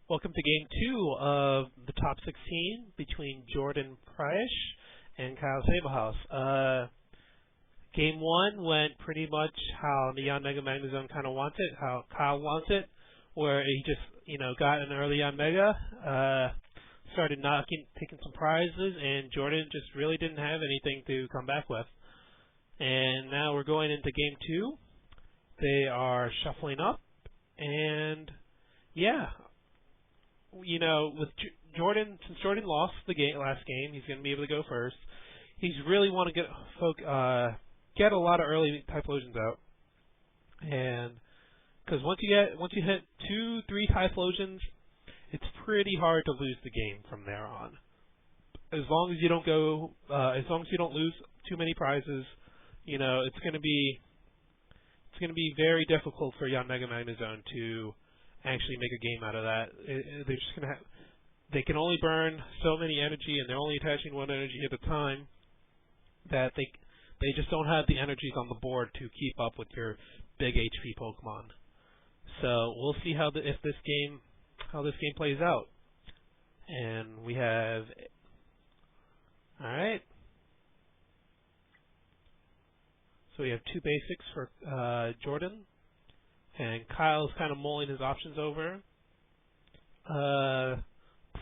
Welcome to Game 2 of the top 16 between Jordan Parrish and Kyle Sabelhaus. Game 1 went pretty much how the Yanmega Magnezone kind of wants it, how Kyle wants it, where he just, got an early Yanmega, started taking some prizes, and Jordan just really didn't have anything to come back with. And now we're going into Game 2. They are shuffling up, and yeah, with Jordan, since Jordan lost the last game, he's going to be able to go first. He's really want to get a lot of early Typhlosions out, and because once you hit 2-3 Typhlosions, it's pretty hard to lose the game from there on. As long as you don't lose too many prizes, it's going to be very difficult for Yanmega Magnezone to actually make a game out of that. They're just going to they can only burn so many energy, and they're only attaching one energy at a time, that they just don't have the energies on the board to keep up with your big HP Pokemon. So we'll see how this game plays out. And we have, all right. So we have two basics for Jordan, and Kyle's kind of mulling his options over.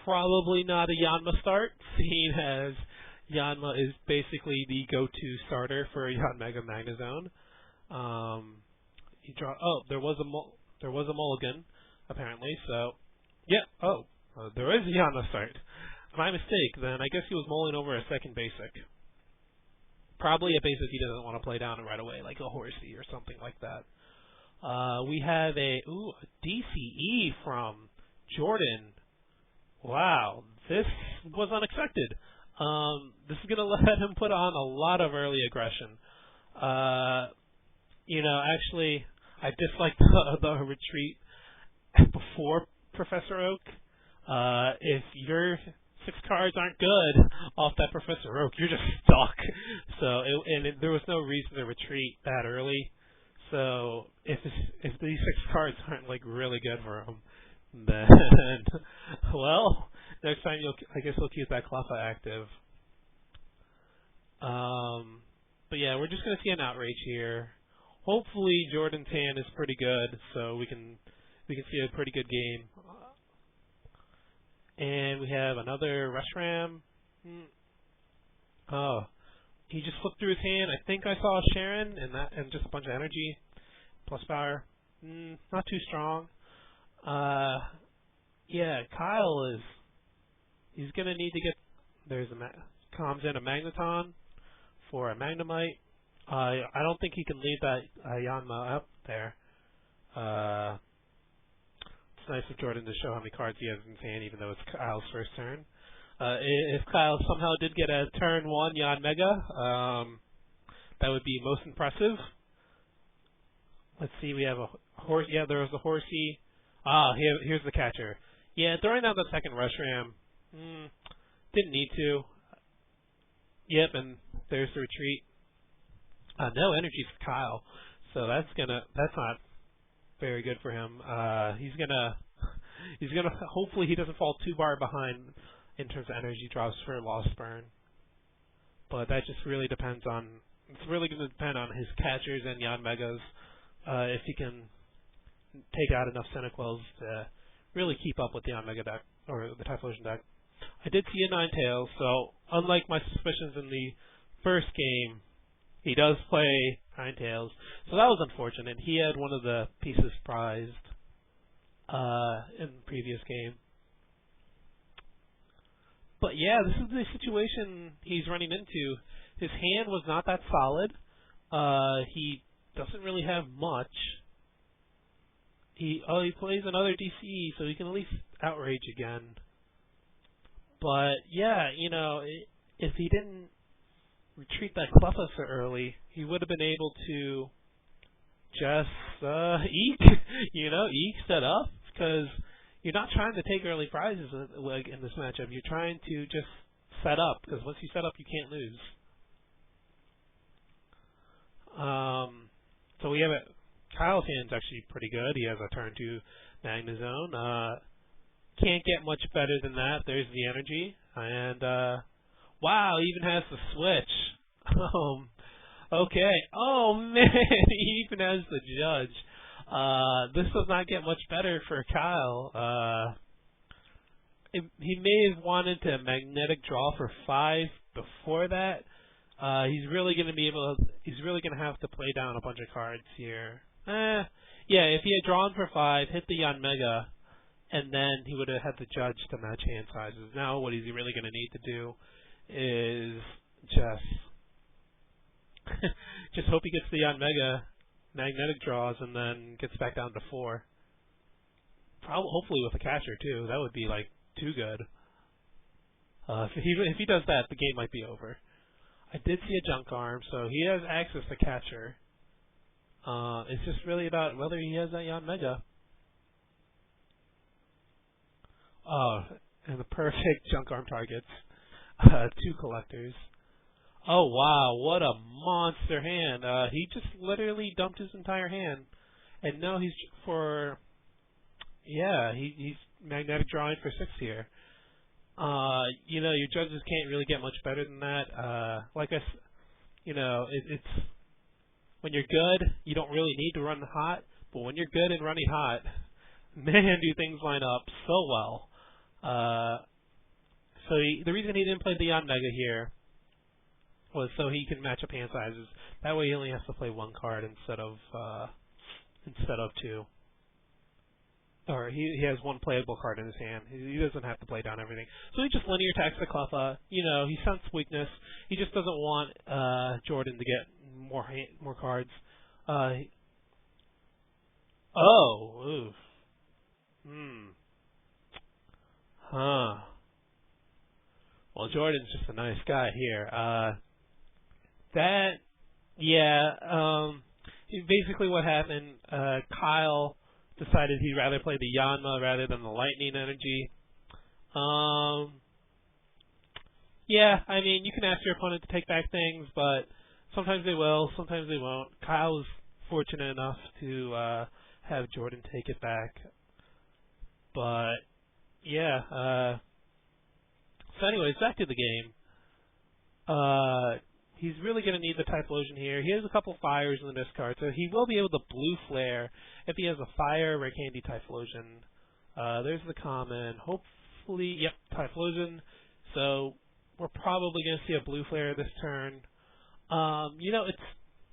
Probably not a Yanma start, seeing as Yanma is basically the go-to starter for Yanmega Magnezone. There was a mulligan apparently. So yeah. There is a Yanma start. My mistake. Then I guess he was mulling over a second basic. Probably a basic he doesn't want to play down right away, like a Horsey or something like that. We have a DCE from Jordan. Wow, this was unexpected. This is going to let him put on a lot of early aggression. Actually, I disliked the retreat before Professor Oak. If your 6 cards aren't good off that Professor Oak, you're just stuck. So, there was no reason to retreat that early. So, if these 6 cards aren't really good for him, then well, next time I guess he'll keep that Cleffa active. But yeah, we're just gonna see an outrage here. Hopefully, Jordan's hand is pretty good, so we can see a pretty good game. And we have another Reshiram. Oh, he just flipped through his hand. I think I saw a Sharon and just a bunch of energy plus power. Not too strong. Yeah, Kyle he's gonna need to get. Comes in a Magnezone for a Magnemite. I don't think he can leave that Yanma up there. It's nice of Jordan to show how many cards he has in his hand, even though it's Kyle's first turn. If Kyle somehow did get a turn 1 Yanmega, that would be most impressive. Let's see, we have a horse. Yeah, there was a Horsey. Here's the catcher. Yeah, throwing out the second Reshiram. Didn't need to. Yep, and there's the retreat. No energy for Kyle, so that's not very good for him. He's gonna hopefully he doesn't fall too far behind in terms of energy drops for Lost Burn. But that just really depends on. It's really going to depend on his catchers and Yanmegas, if he can take out enough Cyndaquils to really keep up with the Yanmega deck or the Typhlosion deck. I did see a Ninetales, so unlike my suspicions in the first game, he does play Ninetales, so that was unfortunate. He had one of the pieces prized in the previous game. But yeah, this is the situation he's running into. His hand was not that solid. He doesn't really have much. He plays another DCE, so he can at least outrage again. But yeah, if he didn't retreat that Cleffa so early, he would have been able to just eke set up, because you're not trying to take early prizes in this matchup. You're trying to just set up, because once you set up, you can't lose. So we have Kyle's hand's actually pretty good. He has a turn 2 Magnezone. Can't get much better than that. There's the energy. And, wow, he even has the switch. Okay. Oh, man, he even has the judge. This does not get much better for Kyle. He may have wanted to magnetic draw for 5 before that. He's really going to have to play down a bunch of cards here. Yeah, if he had drawn for 5, hit the Yanmega, and then he would have had the judge to match hand sizes. Now what is he really going to need to do is just hope he gets the Yanmega magnetic draws and then gets back down to 4. Hopefully with a catcher too. That would be like too good. If he does that, the game might be over. I did see a junk arm, so he has access to catcher. It's just really about whether he has that Yanmega. Oh, and the perfect junk arm targets. 2 collectors. Oh wow, what a monster hand. He just literally dumped his entire hand. And now he's he's magnetic drawing for 6 here. Your judges can't really get much better than that. It's when you're good, you don't really need to run hot. But when you're good and running hot, man, do things line up so well. The reason he didn't play the Yanmega here was so he can match up hand sizes. That way he only has to play 1 card instead of 2. Or he has 1 playable card in his hand. He doesn't have to play down everything. So he just linear attacks the Cleffa. He sensed weakness. He just doesn't want Jordan to get more cards. Oof. Well, Jordan's just a nice guy here. Basically what happened, Kyle decided he'd rather play the Yanma rather than the lightning energy. You can ask your opponent to take back things, but sometimes they will, sometimes they won't. Kyle was fortunate enough to have Jordan take it back. But, so anyways, back to the game. He's really going to need the Typhlosion here. He has a couple fires in the discard, so he will be able to blue flare if he has a fire or candy Typhlosion. There's the common. Hopefully, yep, Typhlosion. So we're probably going to see a blue flare this turn.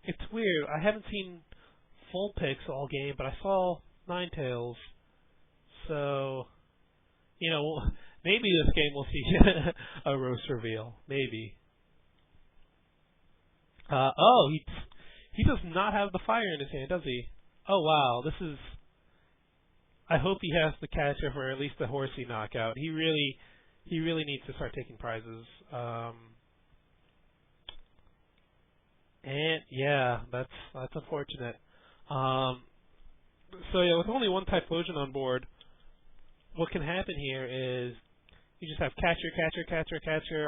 It's weird. I haven't seen full picks all game, but I saw Ninetales. So, maybe this game we'll see a roast reveal. Maybe. He does not have the fire in his hand, does he? Oh wow, I hope he has the catcher for at least the horsey knockout. He really needs to start taking prizes. That's unfortunate. With only 1 Typhlosion on board, what can happen here is you just have catcher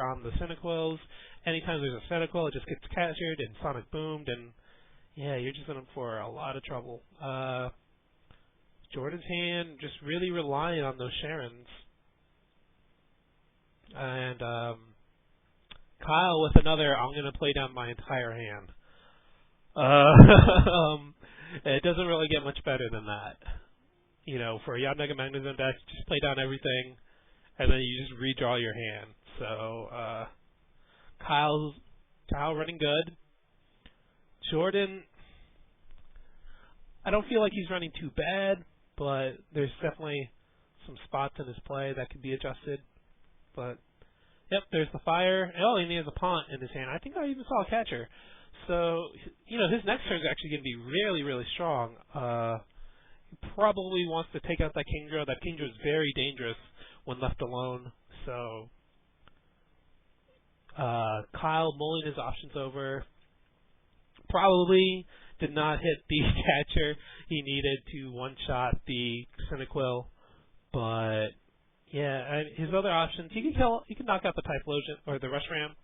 on the Cyndaquils. Anytime there's a Cyndaquil, it just gets captured and Sonic boomed, and you're just in for a lot of trouble. Jordan's hand just really relying on those Sharons. And Kyle with another, I'm going to play down my entire hand. It doesn't really get much better than that. For a Yanmega Magnezone deck, just play down everything, and then you just redraw your hand. So, Kyle running good. Jordan, I don't feel like he's running too bad, but there's definitely some spots in his play that could be adjusted. But, yep, there's the fire. And he has a Pont in his hand. I think I even saw a catcher. So, his next turn is actually going to be really, really strong. He probably wants to take out that Kingdra. That Kingdra is very dangerous when left alone. So, Kyle mulling his options over. Probably did not hit the catcher he needed to one-shot the Cyndaquil. But, and his other options, he can knock out the Typhlosion or the Reshiram.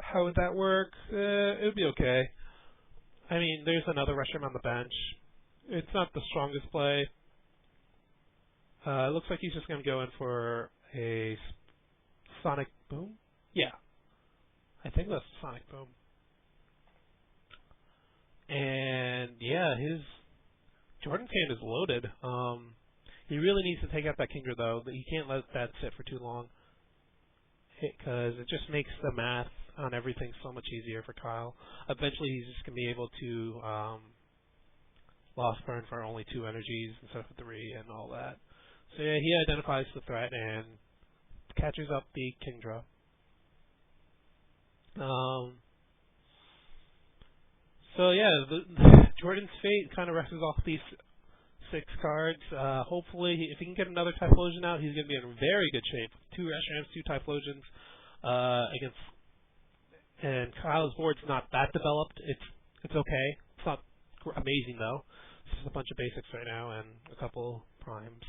How would that work? It would be okay. There's another Reshiram on the bench. It's not the strongest play. It looks like he's just going to go in for a Sonic Boom. Yeah, I think that's Sonic Boom. And yeah, his Jordan's hand is loaded. He really needs to take out that Kingdra though. He can't let that sit for too long, because it just makes the math on everything so much easier for Kyle. Eventually, he's just going to be able to lost burn for only 2 energies instead of 3 and all that. So yeah, he identifies the threat and catches up the Kingdra. So yeah, Jordan's fate kind of rests off these 6 cards. Hopefully, if he can get another Typhlosion out, he's going to be in very good shape. 2 Reshirams, 2 Typhlosions against, and Kyle's board's not that developed. It's okay. It's not amazing though. It's just a bunch of basics right now and a couple primes.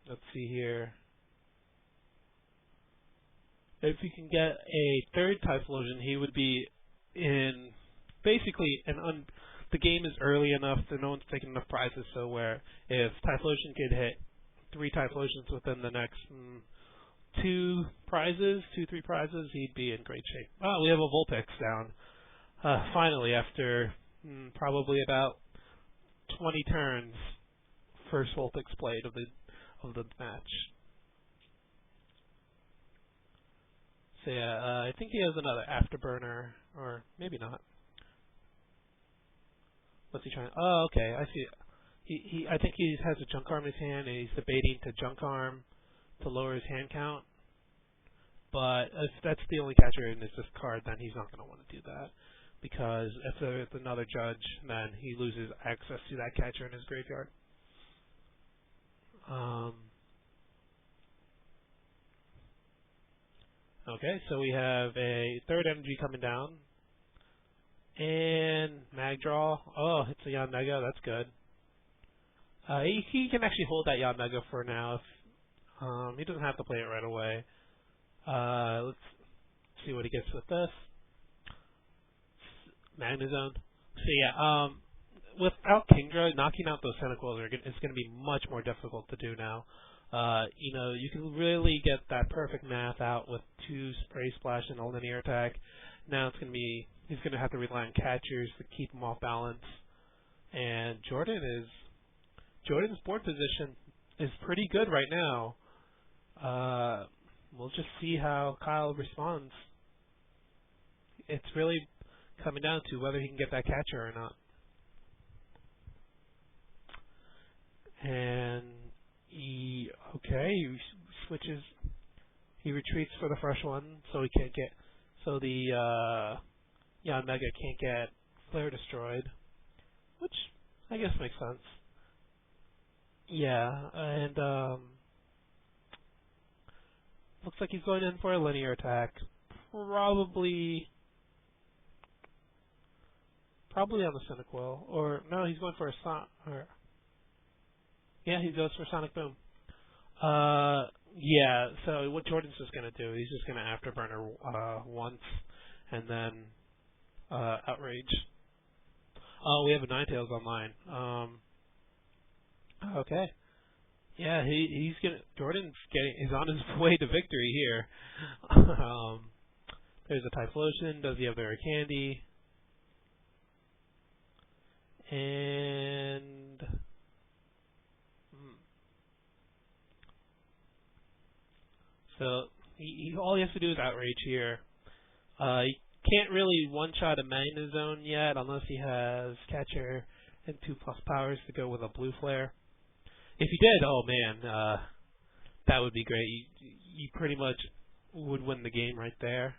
Let's see here. If he can get a 3rd Typhlosion, he would be in basically the game is early enough that no one's taking enough prizes, so where if Typhlosion could hit 3 Typhlosions within the next 3 prizes, he'd be in great shape. Oh, we have a Vulpix down. Finally, after probably about 20 turns, first Vulpix played of the match. So yeah, I think he has another Afterburner, or maybe not. What's he trying? Oh, okay, I see. I think he has a Junk Arm in his hand, and he's debating to Junk Arm to lower his hand count. But if that's the only catcher in this card, then he's not going to want to do that. Because if there's another judge, then he loses access to that catcher in his graveyard. Okay, so we have a 3rd energy coming down. And Mag Draw. Oh, it's a Yanmega. That's good. He can actually hold that Yanmega for now. If he doesn't have to play it right away. Let's see what he gets with this. Magnezone. So yeah, without Kingdra, knocking out those tentacles is going to be much more difficult to do now. You can really get that perfect math out with 2 Spray Splash and a linear attack. Now he's going to have to rely on catchers to keep him off balance. And Jordan's board position is pretty good right now. We'll just see how Kyle responds. It's really coming down to whether he can get that catcher or not. And he switches. He retreats for the fresh one, so he can't get. So the Yanmega can't get Flare destroyed, which I guess makes sense. Yeah, and looks like he's going in for a linear attack. Probably on the Cynical, or no, he's going for a yeah, he goes for Sonic Boom. Yeah, so what Jordan's just going to do, he's just going to Afterburner once, and then Outrage. Oh, we have a Ninetales online. Okay. Yeah, Jordan's on his way to victory here. There's a Typhlosion. Does he have the Rare Candy? And so all he has to do is Outrage here. He can't really one-shot a Magnezone yet unless he has Catcher and 2+ powers to go with a Blue Flare. If he did, oh man, that would be great. You pretty much would win the game right there.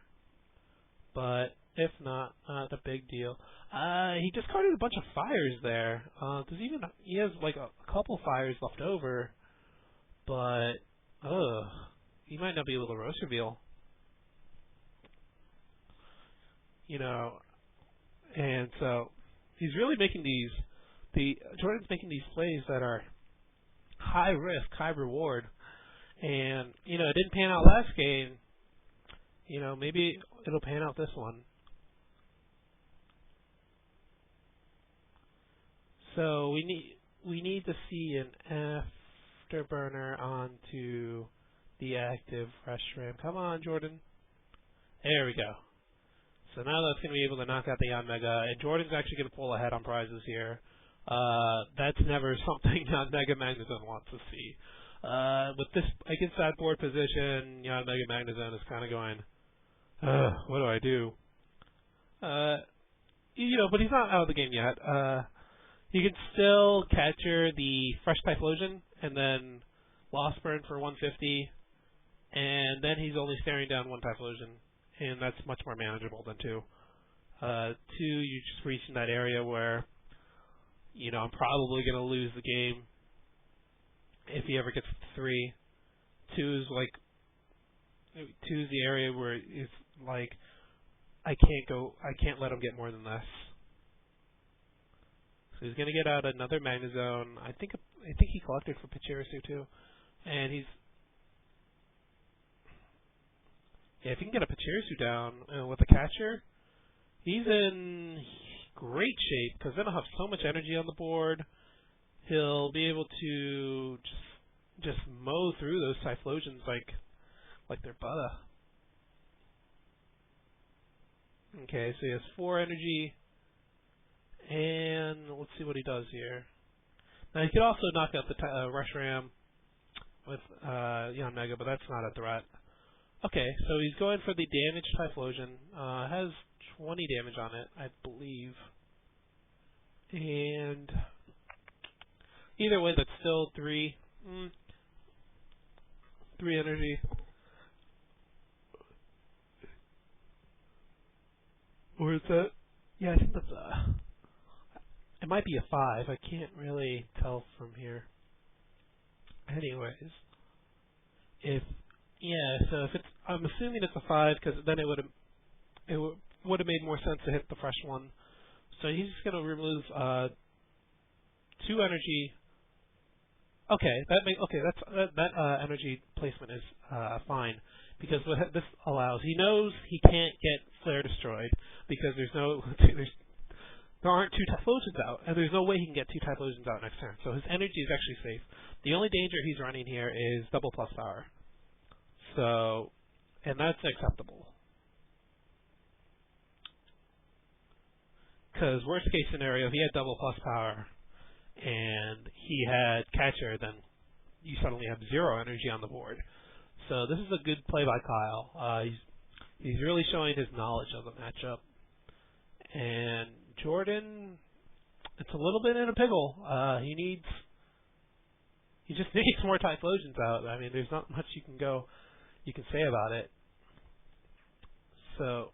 But if not, not a big deal. He discarded a bunch of fires there. He has like a couple fires left over, but he might not be able to Roast Reveal. And so he's really making Jordan's making these plays that are high risk, high reward. And, it didn't pan out last game. Maybe it'll pan out this one. So we need we need to see an afterburner onto the active Reshiram. Come on, Jordan. There we go. So now that's going to be able to knock out the Yanmega, and Jordan's actually going to pull ahead on prizes here. That's never something Yanmega Magnezone wants to see. With this against that board position, Yanmega Magnezone is kind of going, what do I do? But he's not out of the game yet. You can still capture the fresh Typhlosion and then Lost Burn for 150, and then he's only staring down one Typhlosion, and that's much more manageable than 2. 2, you just reach in that area where, I'm probably going to lose the game if he ever gets to 3. 2 is the area where it's like, I can't let him get more than this. So he's gonna get out another Magnezone. I think he collected for Pachirisu too, and if he can get a Pachirisu down with a catcher, he's in great shape because then he'll have so much energy on the board. He'll be able to just mow through those Typhlosions like they're butter. Okay, so he has 4 energy, and let's see what he does here. Now, he could also knock out the Reshiram with Yanmega, but that's not a threat. Okay, so he's going for the damaged Typhlosion. Has 20 damage on it, I believe. And either way, that's still 3 energy. Or is that? Yeah, I think that's it might be a 5. I can't really tell from here. Anyways, so if it's, I'm assuming it's a 5 because then it would have made more sense to hit the fresh one. So he's just gonna remove 2 energy. Okay, that energy placement is fine because what this allows, he knows he can't get Flare destroyed because there aren't 2 Typhlosions out, and there's no way he can get 2 Typhlosions out next turn. So his energy is actually safe. The only danger he's running here is double plus power. So, and that's acceptable. Because worst case scenario, if he had double plus power and he had catcher, then you suddenly have 0 energy on the board. So this is a good play by Kyle. He's really showing his knowledge of the matchup. And Jordan, it's a little bit in a pickle. He just needs more Typhlosions out. I mean, there's not much you can say about it. So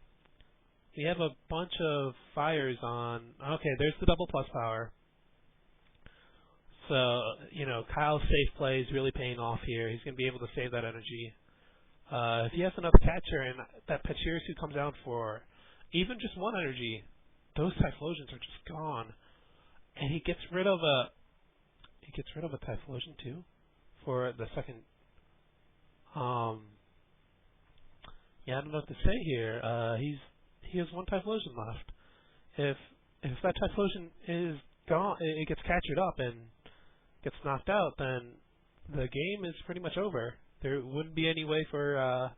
we have a bunch of fires on. Okay, there's the double plus power. So, Kyle's safe play is really paying off here. He's going to be able to save that energy. If he has another catcher and that Pachirisu comes out for even just 1 energy, those Typhlosions are just gone. And he gets rid of a Typhlosion too for the second. I don't know what to say here. He has 1 Typhlosion left. If that Typhlosion is gone, it gets captured up and gets knocked out, then the game is pretty much over. There wouldn't be any way for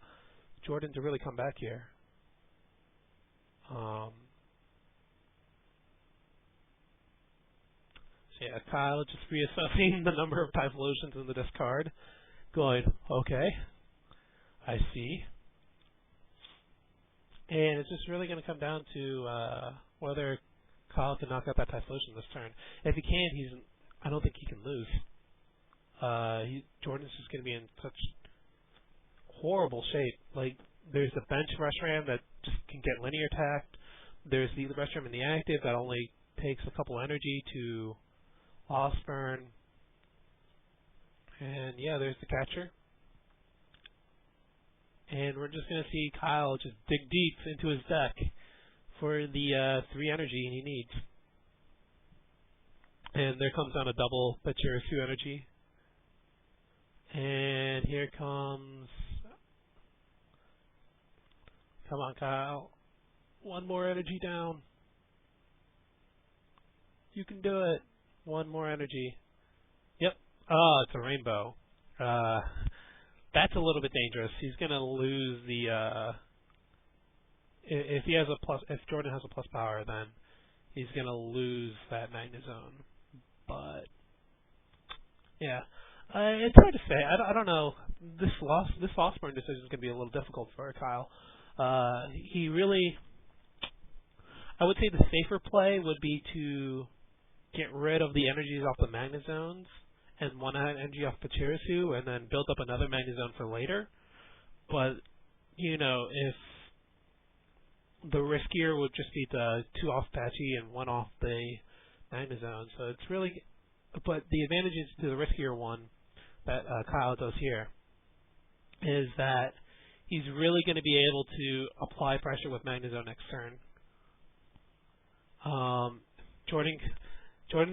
Jordan to really come back here. So yeah, Kyle just reassessing the number of Typhlosions in the discard, going, okay, I see. And it's just really going to come down to whether Kyle can knock out that Typhlosion this turn. If he can, I don't think he can lose. Jordan's just going to be in such horrible shape. Like, there's the bench Reshiram that just can get linear attacked. There's the Reshiram in the active that only takes a couple energy to Lost Burn. And yeah, there's the catcher. And we're just going to see Kyle just dig deep into his deck for the 3 energy he needs. And there comes down a double Pachirisu energy. And here comes... Come on, Kyle. 1 more energy down. You can do it. 1 more energy. Yep. Oh, it's a rainbow. Uh, that's a little bit dangerous. He's gonna lose the. If he has a plus, if Jordan has a plus power, then he's gonna lose that Magnezone. But yeah, it's hard to say. I don't know. This loss burn decision is gonna be a little difficult for Kyle. He really, I would say the safer play would be to get rid of the energies off the Magnezones and one energy off Pachirisu, and then build up another Magnezone for later. But if the riskier would just be the 2 off Patchy and 1 off the Magnezone. So it's really, but the advantages to the riskier one that Kyle does here is that he's really going to be able to apply pressure with Magnezone next turn. Jordan's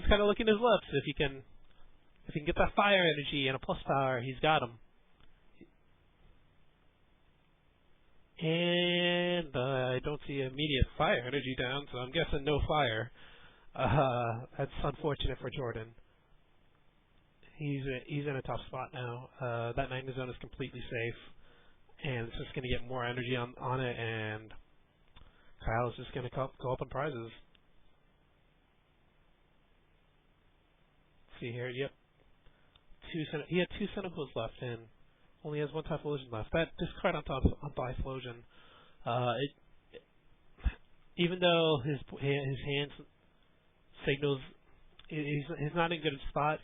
kind of licking his lips. If he can get that fire energy and a plus power, he's got him. And I don't see immediate fire energy down, so I'm guessing no fire. That's unfortunate for Jordan. He's in a tough spot now. That Magnezone is completely safe, and it's just going to get more energy on it, and Kyle is just going to go up on prizes. See here, yep. He had 2 Cynicals left, and only has 1 Typhlosion left. That discard on Typhlosion, even though his hand signals, he's not in a good spot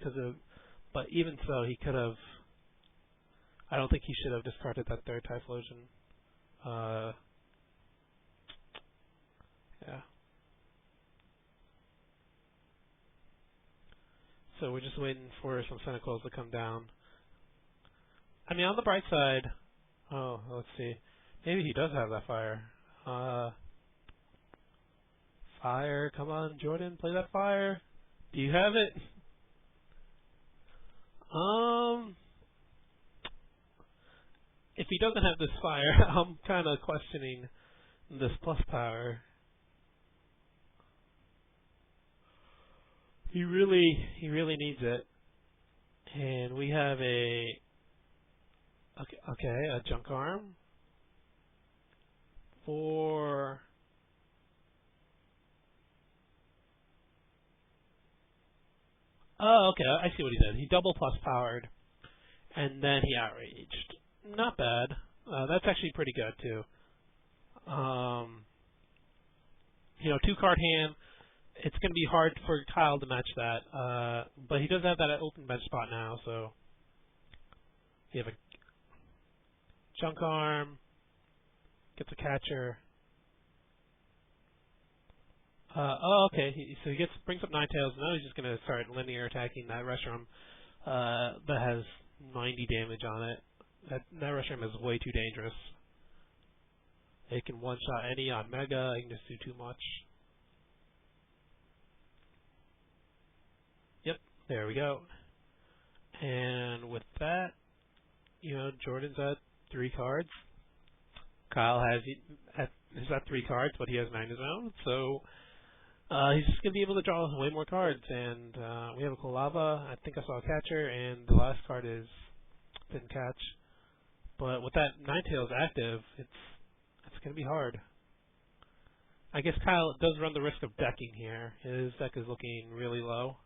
but even so, he could have. I don't think he should have discarded that 3rd Typhlosion. Yeah. So we're just waiting for some Cynicals to come down. I mean, on the bright side, let's see. Maybe he does have that fire. Fire, come on, Jordan, play that fire. Do you have it? If he doesn't have this fire, I'm kind of questioning this plus power. He really needs it. And we have a junk arm for okay, I see what he did. He double plus powered and then he outraged. Not bad. That's actually pretty good too. 2-card hand. It's going to be hard for Kyle to match that, but he does have that open bench spot now, so you have a junk arm, gets a catcher. Okay, so he brings up Ninetales, and now he's just going to start linear attacking that Reshiram that has 90 damage on it. That Reshiram is way too dangerous. It can one-shot any Yanmega, it can just do too much. Yep, there we go. And with that, Jordan's at 3 cards. Kyle is at 3 cards, but he has Magnezone, so he's just going to be able to draw way more cards. And we have a Kolava, I think I saw a catcher, and the last card didn't catch. But with that Ninetales active, it's going to be hard. I guess Kyle does run the risk of decking here. His deck is looking really low.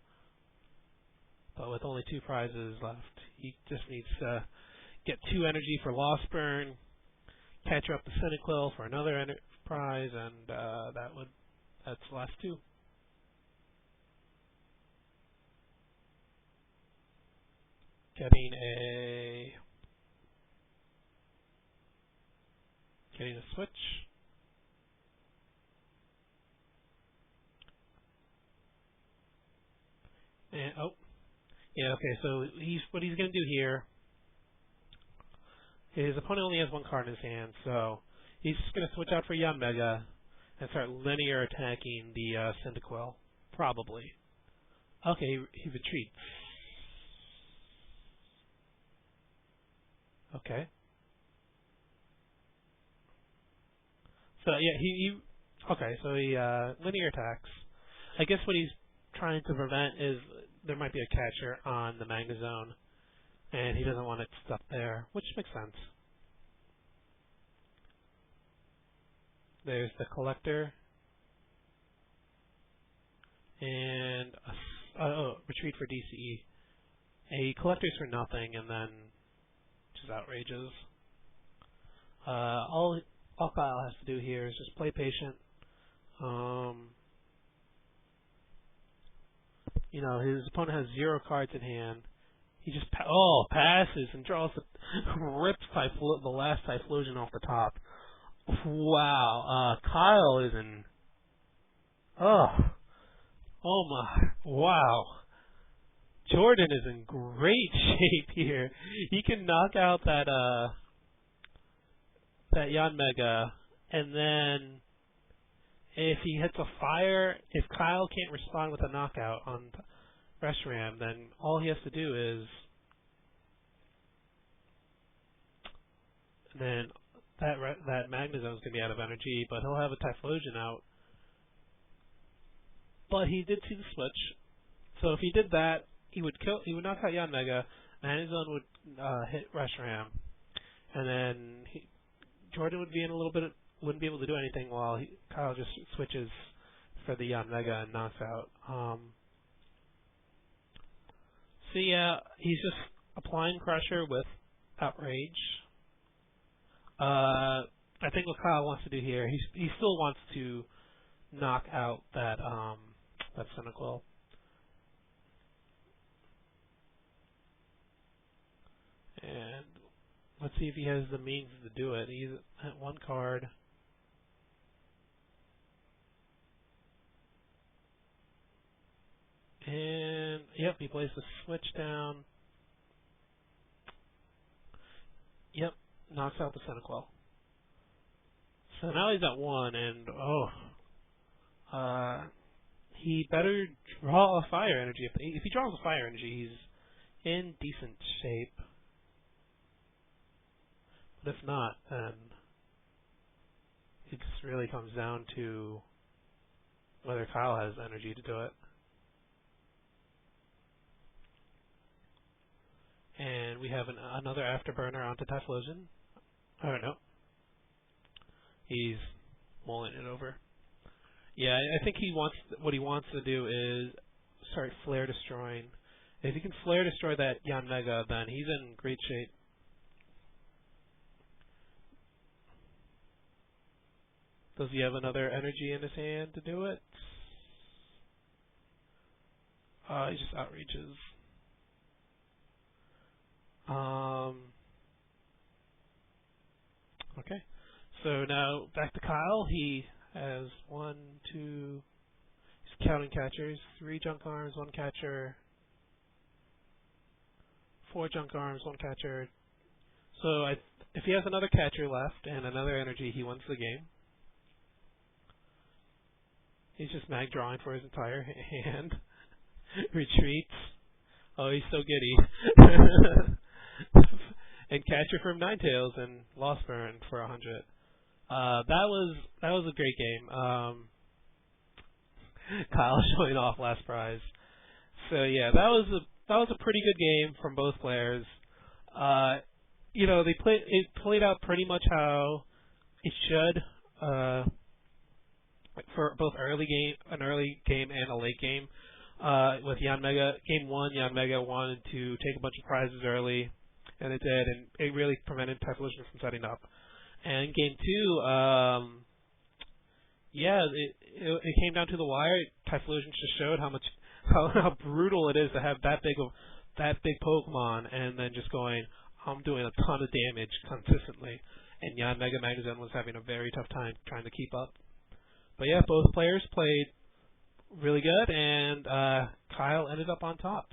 But with only 2 prizes left, he just needs to get 2 energy for Lost Burn, catch up the Cynical for another prize, and that's the last 2. Getting a switch. And yeah, okay, so what he's going to do here, his opponent only has 1 card in his hand, so he's just going to switch out for Yanmega and start linear attacking the Cyndaquil, probably. Okay, he retreats. Okay. So yeah, he linear attacks. I guess what he's trying to prevent is there might be a catcher on the Magnezone, and he doesn't want it stuck there, which makes sense. There's the collector, and retreat for DCE. A collector's for nothing, and then just outrages. All Kyle has to do here is just play patient. You know, his opponent has 0 cards in hand. He just passes and draws rips the last Typhlosion off the top. Wow, Kyle is in. Oh my! Wow, Jordan is in great shape here. He can knock out that Yanmega, and then if he hits a fire, if Kyle can't respond with a knockout on Reshiram, then all he has to do is then that Magnezone is going to be out of energy, but he'll have a Typhlosion out. But he did see the switch, so if he did that, he would knock out Yanmega. Magnezone would hit Reshiram, and then Jordan would be in a little bit. Wouldn't be able to do anything while Kyle just switches for the Yanmega and knocks out. So yeah, he's just applying pressure with outrage. I think what Kyle wants to do here, he still wants to knock out that Cynical. And let's see if he has the means to do it. He's at 1 card. And yep, he plays the switch down. Yep, knocks out the Cynical. So now he's at 1, and he better draw a fire energy. If he draws a fire energy, he's in decent shape. But if not, then it just really comes down to whether Kyle has energy to do it. And we have another afterburner onto Typhlosion. Oh no. He's mulling it over. Yeah, I think what he wants to do is start flare destroying. If he can flare destroy that Yanmega, then he's in great shape. Does he have another energy in his hand to do it? He just outreaches. Okay. So now back to Kyle. He has 1, 2. He's counting catchers. 3 junk arms, 1 catcher. 4 junk arms, 1 catcher. So if he has another catcher left and another energy, he wins the game. He's just mag drawing for his entire hand. Retreats. Oh, he's so giddy. And catcher from Ninetales and Lost Burn for 100. That was a great game. Kyle showing off last prize. So yeah, that was a pretty good game from both players. You know, it played out pretty much how it should for both an early game and a late game. With Yanmega, game 1, Yanmega wanted to take a bunch of prizes early, and it did, and it really prevented Typhlosion from setting up. And game 2, yeah, it came down to the wire. Typhlosion just showed how brutal it is to have that big Pokemon, and then just going, I'm doing a ton of damage consistently. And Yanmega Magnezone was having a very tough time trying to keep up. But yeah, both players played really good, and Kyle ended up on top.